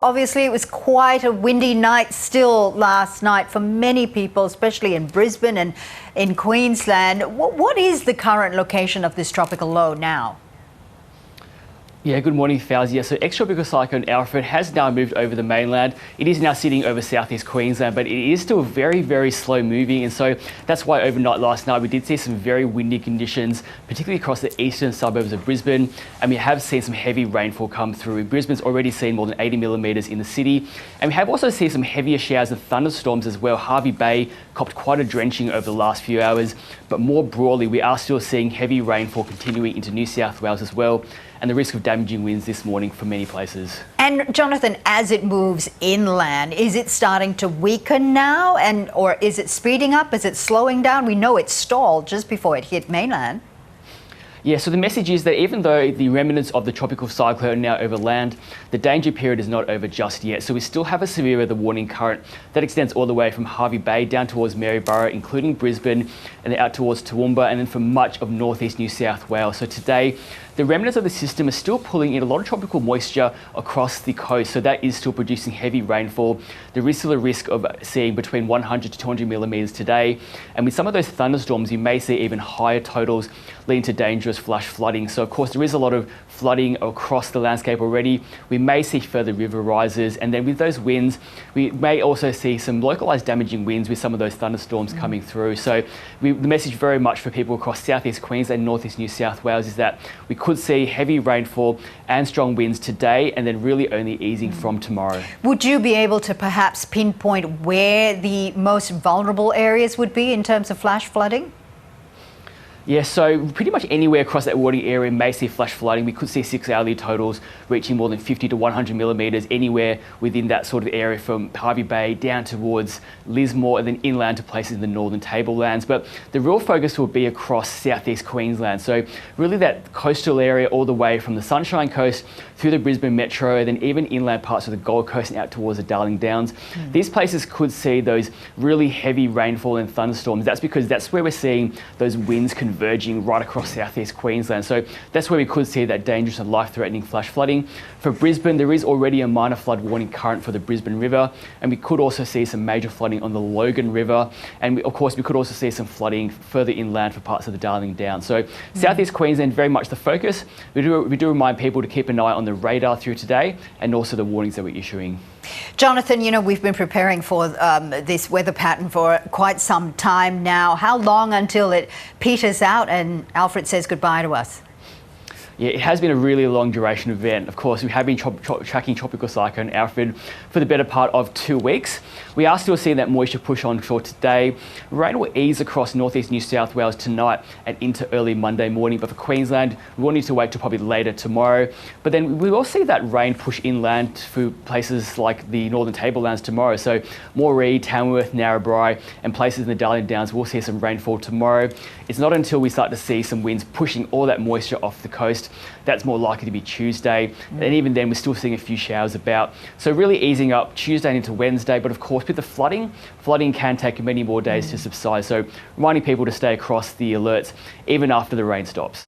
Obviously, it was quite a windy night still last night for many people, especially in Brisbane and in Queensland. What is the current location of this tropical low now? Yeah, good morning, Fauzi. So Ex-Tropical Cyclone Alfred has now moved over the mainland. It is now sitting over southeast Queensland, but it is still very, very slow moving. And so that's why overnight last night we did see some very windy conditions, particularly across the eastern suburbs of Brisbane. And we have seen some heavy rainfall come through. Brisbane's already seen more than 80 millimetres in the city. And we have also seen some heavier showers and thunderstorms as well. Hervey Bay copped quite a drenching over the last few hours. But more broadly, we are still seeing heavy rainfall continuing into New South Wales as well, and the risk of damaging winds this morning for many places. And Jonathan, as it moves inland, is it starting to weaken now, or is it speeding up? Is it slowing down? We know it stalled just before it hit mainland. Yeah, so the message is that even though the remnants of the tropical cyclone are now over land, the danger period is not over just yet. So we still have a severe weather warning current that extends all the way from Hervey Bay down towards Maryborough, including Brisbane, and then out towards Toowoomba, and then for much of northeast New South Wales. So today, the remnants of the system are still pulling in a lot of tropical moisture across the coast, so that is still producing heavy rainfall. There is still a risk of seeing between 100 to 200 millimetres today, and with some of those thunderstorms, you may see even higher totals leading to dangerous flash flooding. So of course there is a lot of flooding across the landscape already. We may see further river rises, and then with those winds, we may also see some localised damaging winds with some of those thunderstorms coming through. So the message very much for people across southeast Queensland and northeast New South Wales is that we could see heavy rainfall and strong winds today, and then really only easing from tomorrow. Would you be able to perhaps pinpoint where the most vulnerable areas would be in terms of flash flooding? Yeah, so pretty much anywhere across that warning area may see flash flooding. We could see 6-hourly totals reaching more than 50 to 100 millimetres anywhere within that sort of area, from Hervey Bay down towards Lismore and then inland to places in the northern tablelands. But the real focus will be across southeast Queensland. So really that coastal area all the way from the Sunshine Coast through the Brisbane Metro, and then even inland parts of the Gold Coast and out towards the Darling Downs. These places could see those really heavy rainfall and thunderstorms. That's because that's where we're seeing those winds converging right across southeast Queensland. So that's where we could see that dangerous and life-threatening flash flooding. For Brisbane, there is already a minor flood warning current for the Brisbane River, and we could also see some major flooding on the Logan River, and of course we could also see some flooding further inland for parts of the Darling Downs. So southeast Queensland very much the focus. We do remind people to keep an eye on the radar through today, and also the warnings that we're issuing. Jonathan, you know, we've been preparing for this weather pattern for quite some time now. How long until it peters out and Alfred says goodbye to us? Yeah, it has been a really long duration event. Of course, we have been tracking Tropical Cyclone Alfred for the better part of 2 weeks. We are still seeing that moisture push on shore today. Rain will ease across northeast New South Wales tonight and into early Monday morning. But for Queensland, we will need to wait till probably later tomorrow. But then we will see that rain push inland through places like the northern tablelands tomorrow. So Moree, Tamworth, Narrabri and places in the Darling Downs will see some rainfall tomorrow. It's not until we start to see some winds pushing all that moisture off the coast that's more likely to be Tuesday. And even then, we're still seeing a few showers about. So really easing up Tuesday into Wednesday. But of course, with the flooding can take many more days to subside. So reminding people to stay across the alerts even after the rain stops.